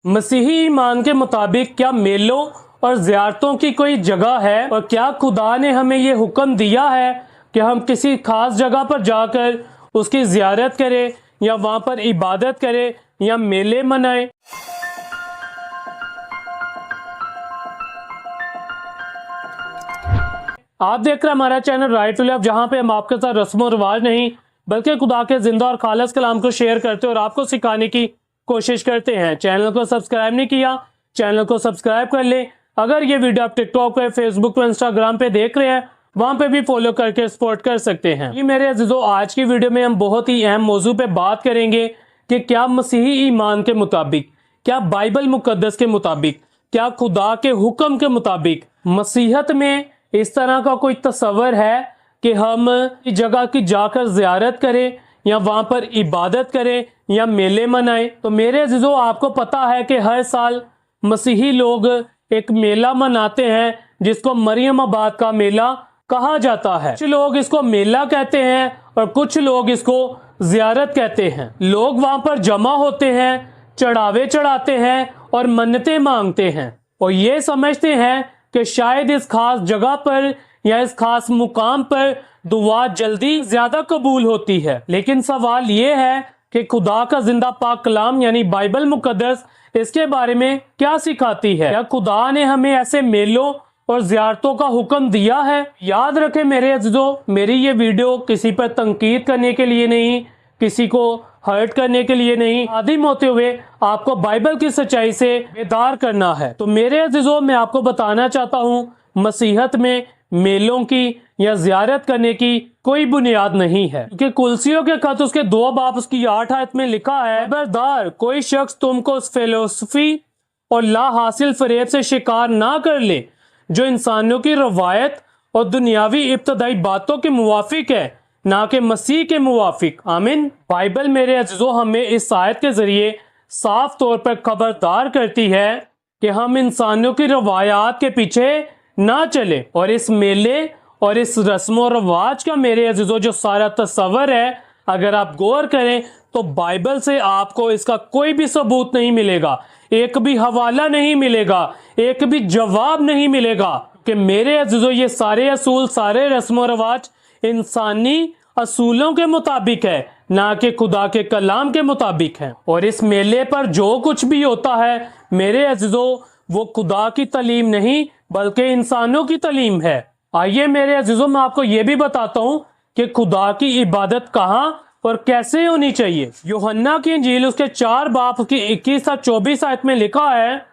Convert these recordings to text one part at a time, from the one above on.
मसीही ईमान के मुताबिक क्या मेलों और ज़ियारतों की कोई जगह है, और क्या खुदा ने हमें ये हुक्म दिया है कि हम किसी खास जगह पर जाकर उसकी ज़ियारत करें या वहाँ पर इबादत करें या मेले मनाएं। आप देख रहे हैं हमारा चैनल राइट टू लेफ्ट, जहाँ पे हम आपके साथ रस्म रिवाज नहीं बल्कि खुदा के जिंदा और खालिस कलाम को शेयर करते और आपको सिखाने की कोशिश करते हैं। चैनल को सब्सक्राइब नहीं किया, चैनल को सब्सक्राइब कर ले। अगर ये वीडियो आप टिकटॉक पे, फेसबुक पे, इंस्टाग्राम पे देख रहे हैं, वहां पे भी फॉलो करके सपोर्ट कर सकते हैं। ये मेरे अजीजों, आज की वीडियो में हम बहुत ही अहम मौजू पे बात करेंगे कि क्या मसीही ईमान के मुताबिक, क्या बाइबल मुकद्दस के मुताबिक, क्या खुदा के हुक्म के मुताबिक मसीहत में इस तरह का कोई तस्वर है कि हम जगह की जाकर ज़ियारत करें या वहाँ पर इबादत करें या मेले मनाएं। तो मेरे अजीजों, आपको पता है कि हर साल मसीही लोग एक मेला मनाते हैं जिसको मरियम आबाद का मेला कहा जाता है। कुछ लोग इसको मेला कहते हैं और कुछ लोग इसको ज़ियारत कहते हैं। लोग वहाँ पर जमा होते हैं, चढ़ावे चढ़ाते हैं और मन्नतें मांगते हैं और ये समझते हैं कि शायद इस खास जगह पर या इस खास मुकाम पर दुआ जल्दी ज्यादा कबूल होती है। लेकिन सवाल ये है कि खुदा का जिंदा पाक कलाम यानी बाइबल मुकद्दस इसके बारे में क्या सिखाती है। क्या खुदा ने हमें ऐसे मेलों और ज़ियारतों का हुक्म दिया है? याद रखें मेरे अज़ीज़ों, मेरी ये वीडियो किसी पर तनकीद करने के लिए नहीं, किसी को हर्ट करने के लिए नहीं, आदिम होते हुए आपको बाइबल की सच्चाई से बेदार करना है। तो मेरे अज़ीज़ों, मैं आपको बताना चाहता हूँ, मसीहत में मेलों की या ज़ियारत करने की कोई बुनियाद नहीं है, क्योंकि कुलसियों के खत उसके 2 बाब उसकी 8 आयत में लिखा है, खबरदार कोई शख्स तुमको उस फिलोसफी और ला हासिल फरेब से शिकार ना कर ले जो इंसानों की रवायत और दुनियावी इब्तदाई बातों के मुवाफिक है, ना कि मसीह के मुवाफिक। आमीन। बाइबल मेरे अज़ीज़ों हमें इस आयत के जरिए साफ तौर पर खबरदार करती है कि हम इंसानों की रवायात के पीछे ना चले। और इस मेले और इस रस्म और रवाज का मेरे अज़ीज़ों जो सारा तस्वर है, अगर आप गौर करें तो बाइबल से आपको इसका कोई भी सबूत नहीं मिलेगा, एक भी हवाला नहीं मिलेगा, एक भी जवाब नहीं मिलेगा कि मेरे अज़ीज़ों ये सारे असूल, सारे रस्म और रवाज इंसानी असूलों के मुताबिक है, ना कि खुदा के कलाम के मुताबिक है। और इस मेले पर जो कुछ भी होता है मेरे अज़ीज़ों, वो खुदा की तालीम नहीं बल्कि इंसानों की तालीम है। आइए मेरे अज़ीज़ों, मैं आपको ये भी बताता हूँ कि खुदा की इबादत कहाँ और कैसे होनी चाहिए। यूहन्ना की इंजील उसके 4 बाब की 21 से 24 आयत में लिखा है,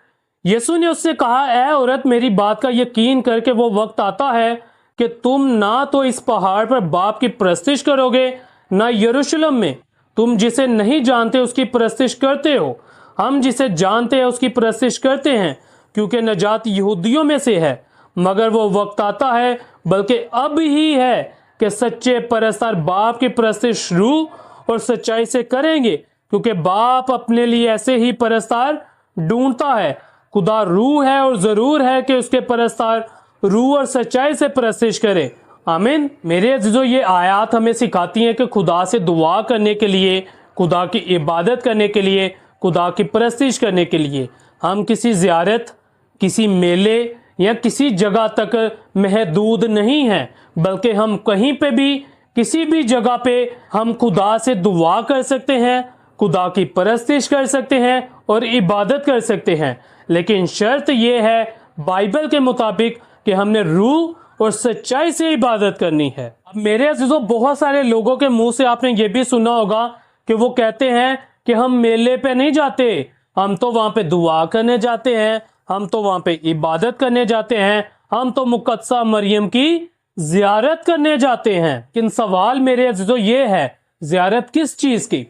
यीशु ने उससे कहा, ऐ औरत, मेरी बात का यकीन करके वो वक्त आता है कि तुम ना तो इस पहाड़ पर बाप की परस्तिश करोगे, ना यरूशलेम में तुम जिसे नहीं जानते उसकी परस्तिश करते हो। हम जिसे जानते हैं उसकी परस्तिश करते हैं, क्योंकि नजात यहूदियों में से है। मगर वो वक्त आता है, बल्कि अब ही है, कि सच्चे परस्तार बाप की परस्तिश रूह और सच्चाई से करेंगे, क्योंकि बाप अपने लिए ऐसे ही परस्तार ढूंढता है। खुदा रूह है और जरूर है कि उसके परस्तार रूह और सच्चाई से परस्तिश करे। आमीन। मेरे अज़ीज़ों, ये आयत हमें सिखाती हैं कि खुदा से दुआ करने के लिए, खुदा की इबादत करने के लिए, खुदा की परस्तिश करने के लिए हम किसी ज़ियारत, किसी मेले या किसी जगह तक महदूद नहीं हैं, बल्कि हम कहीं पे भी, किसी भी जगह पे हम खुदा से दुआ कर सकते हैं, खुदा की परस्तिश कर सकते हैं और इबादत कर सकते हैं। लेकिन शर्त यह है बाइबल के मुताबिक कि हमने रूह और सच्चाई से इबादत करनी है। अब मेरे अज़ीज़ों, बहुत सारे लोगों के मुंह से आपने ये भी सुना होगा कि वो कहते हैं कि हम मेले पे नहीं जाते, हम तो वहाँ पे दुआ करने जाते हैं, हम तो वहाँ पे इबादत करने जाते हैं, हम तो मुक़द्दसा मरियम की ज़ियारत करने जाते हैं। लेकिन सवाल मेरे अज़ीज़ों ये है, ज़ियारत किस चीज़ की?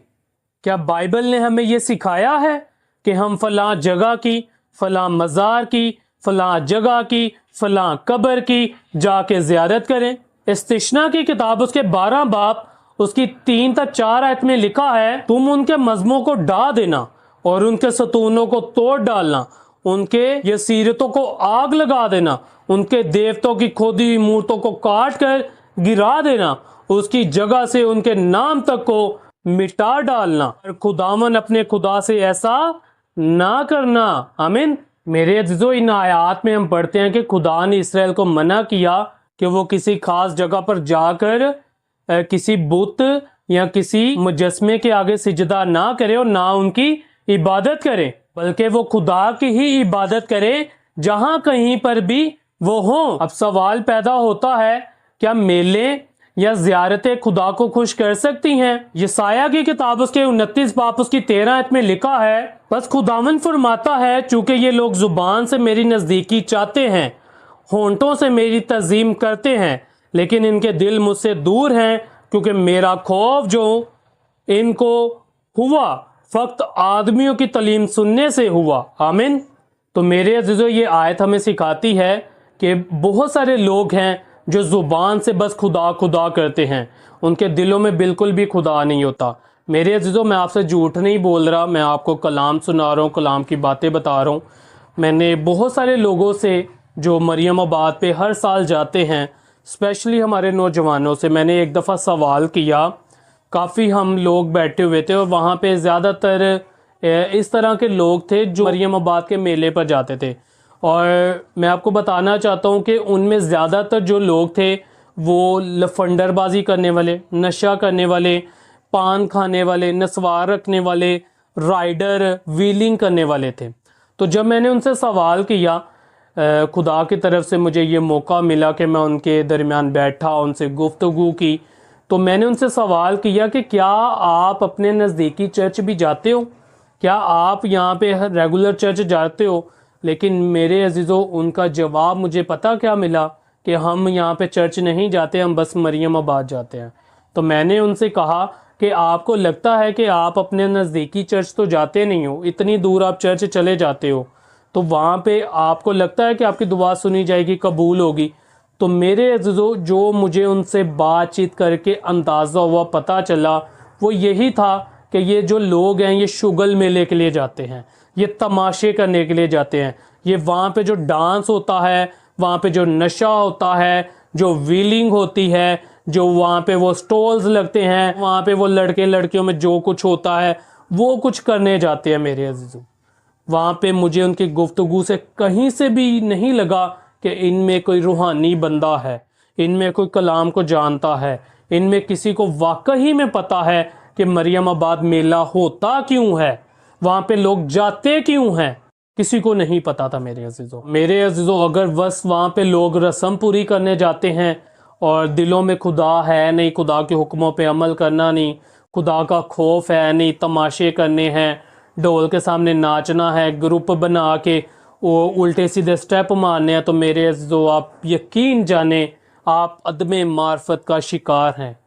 क्या बाइबल ने हमें ये सिखाया है कि हम फलां जगह की, फलां मज़ार की, फलां जगह की, फलां कब्र की जाके ज़ियारत करें? इस्तिश्ना की किताब उसके 12 बाब उसकी 3 से 4 आयत में लिखा है, तुम उनके मज़मों को ढा देना और उनके सतूनों को तोड़ डालना, उनके यसीरतों को आग लगा देना, उनके देवतों की खोदी हुई मूर्तों को काट कर गिरा देना, उसकी जगह से उनके नाम तक को मिटा डालना। और खुदावन अपने खुदा से ऐसा ना करना। आमीन। मेरे अजीजों, इन आयात में हम पढ़ते हैं कि खुदा ने इसराइल को मना किया कि वो किसी खास जगह पर जाकर किसी बुत या किसी मुजस्मे के आगे सिजदा ना करे और ना उनकी इबादत करे, बल्कि वो खुदा की ही इबादत करे जहां कहीं पर भी वो हो। अब सवाल पैदा होता है, क्या मेले या ज़ियारतें खुदा को खुश कर सकती हैं? यसाया की किताब उसके 29 बाब उसकी 13 आयत में लिखा है, बस खुदावन फरमाता है, चूंकि ये लोग जुबान से मेरी नज़दीकी चाहते हैं, होंठों से मेरी तज़ीम करते हैं, लेकिन इनके दिल मुझसे दूर हैं, क्योंकि मेरा खौफ जो इनको हुआ फक्त आदमियों की तलीम सुनने से हुआ। आमीन। तो मेरे अजीजों, ये आयत हमें सिखाती है कि बहुत सारे लोग हैं जो ज़ुबान से बस खुदा खुदा करते हैं, उनके दिलों में बिल्कुल भी खुदा नहीं होता। मेरे अजीजों, मैं आपसे झूठ नहीं बोल रहा, मैं आपको कलाम सुना रहा हूँ, कलाम की बातें बता रहा हूँ। मैंने बहुत सारे लोगों से जो मरियम आबाद पे हर साल जाते हैं, स्पेशली हमारे नौजवानों से मैंने एक दफ़ा सवाल किया। काफ़ी हम लोग बैठे हुए थे और वहाँ पे ज़्यादातर इस तरह के लोग थे जो मरियम आबाद के मेले पर जाते थे, और मैं आपको बताना चाहता हूँ कि उनमें ज़्यादातर जो लोग थे वो लफंडरबाजी करने वाले, नशा करने वाले, पान खाने वाले, नस्वार रखने वाले, राइडर, व्हीलिंग करने वाले थे। तो जब मैंने उनसे सवाल किया, खुदा की तरफ से मुझे ये मौका मिला कि मैं उनके दरमियान बैठा, उनसे गुफ्तगू की, तो मैंने उनसे सवाल किया कि क्या आप अपने नज़दीकी चर्च भी जाते हो? क्या आप यहाँ पे रेगुलर चर्च जाते हो? लेकिन मेरे अजीज़ों, उनका जवाब मुझे पता क्या मिला कि हम यहाँ पे चर्च नहीं जाते, हम बस मरियम आबाद जाते हैं। तो मैंने उनसे कहा कि आपको लगता है कि आप अपने नज़दीकी चर्च तो जाते नहीं हो, इतनी दूर आप चर्च चले जाते हो, तो वहाँ पे आपको लगता है कि आपकी दुआ सुनी जाएगी, कबूल होगी? तो मेरे अजीज़ों, जो मुझे उनसे बातचीत करके अंदाज़ा हुआ, पता चला, वो यही था कि ये जो लोग हैं ये शुगल मेले के लिए जाते हैं, ये तमाशे करने के लिए जाते हैं, ये वहाँ पे जो डांस होता है, वहाँ पे जो नशा होता है, जो व्हीलिंग होती है, जो वहाँ पे वो स्टॉल्स लगते हैं, वहाँ पे वो लड़के लड़कियों में जो कुछ होता है वो कुछ करने जाते हैं। मेरे अजीज़ों, वहाँ पे मुझे उनकी गुफ्तगू से कहीं से भी नहीं लगा कि इनमें कोई रूहानी बंदा है, इनमें कोई कलाम को जानता है, इनमें किसी को वाकई में पता है कि मरियम आबाद मेला होता क्यों है, वहाँ पे लोग जाते क्यों हैं, किसी को नहीं पता था। मेरे अजीज़ों, अगर बस वहाँ पे लोग रस्म पूरी करने जाते हैं और दिलों में खुदा है नहीं, खुदा के हुक्मों पे अमल करना नहीं, खुदा का खौफ है नहीं, तमाशे करने हैं, ढोल के सामने नाचना है, ग्रुप बना के वो उल्टे सीधे स्टेप मारने हैं, तो मेरे अजीज़ों, आप यकीन जाने आप अदमे मार्फत का शिकार हैं।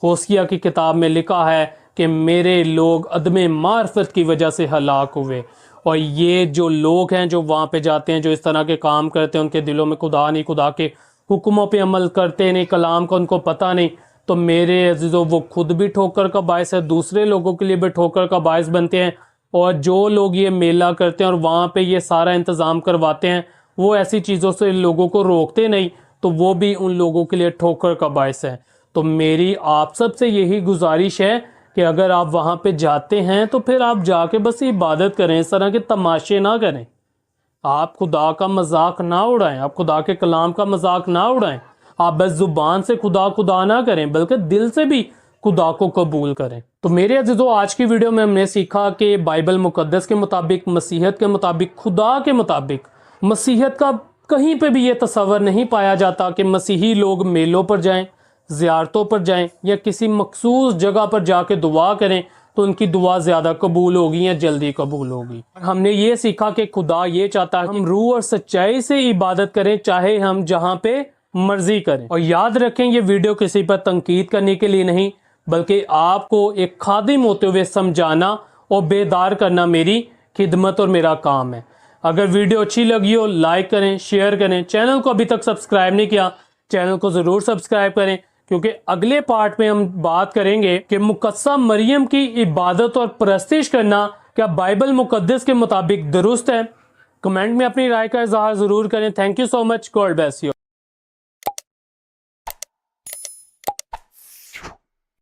होसिया की किताब में लिखा है कि मेरे लोग अदमे मार्फत की वजह से हलाक हुए। और ये जो लोग हैं जो वहाँ पे जाते हैं, जो इस तरह के काम करते हैं, उनके दिलों में खुदा नहीं, खुदा के हुक्मों पे अमल करते नहीं, कलाम का उनको पता नहीं, तो मेरे अजीज़ों, वो खुद भी ठोकर का बायस है, दूसरे लोगों के लिए भी ठोकर का बायस बनते हैं। और जो लोग ये मेला करते हैं और वहाँ पे ये सारा इंतज़ाम करवाते हैं, वो ऐसी चीज़ों से लोगों को रोकते नहीं, तो वो भी उन लोगों के लिए ठोकर का बायस है। तो मेरी आप सब से यही गुजारिश है कि अगर आप वहाँ पे जाते हैं तो फिर आप जाके बस इबादत करें, इस तरह के तमाशे ना करें, आप खुदा का मजाक ना उड़ाएं, आप खुदा के कलाम का मजाक ना उड़ाएं, आप बस ज़ुबान से खुदा खुदा ना करें, बल्कि दिल से भी खुदा को कबूल करें। तो मेरे अजीज़ों, आज की वीडियो में हमने सीखा कि बाइबल मुकद्दस के मुताबिक, मसीहत के मुताबिक, खुदा के मुताबिक, मसीहत का कहीं पे भी ये तस्वर नहीं पाया जाता कि मसीही लोग मेलों पर जाएं, ज़ियारतों पर जाएं या किसी मखसूस जगह पर जाके दुआ करें तो उनकी दुआ ज़्यादा कबूल होगी या जल्दी कबूल होगी। हमने ये सीखा कि खुदा ये चाहता है हम रूह और सच्चाई से इबादत करें, चाहे हम जहाँ पे मर्जी करें। और याद रखें, ये वीडियो किसी पर तनकीद करने के लिए नहीं, बल्कि आपको एक खादिम होते हुए समझाना और बेदार करना मेरी खिदमत और मेरा काम है। अगर वीडियो अच्छी लगी हो, लाइक करें, शेयर करें। चैनल को अभी तक सब्सक्राइब नहीं किया, चैनल को ज़रूर सब्सक्राइब करें, क्योंकि अगले पार्ट में हम बात करेंगे कि मुकद्दसा मरियम की इबादत और परस्तिश करना क्या बाइबल मुकद्दस के मुताबिक दुरुस्त है। कमेंट में अपनी राय का इजहार ज़रूर करें। Thank you so much. God bless you.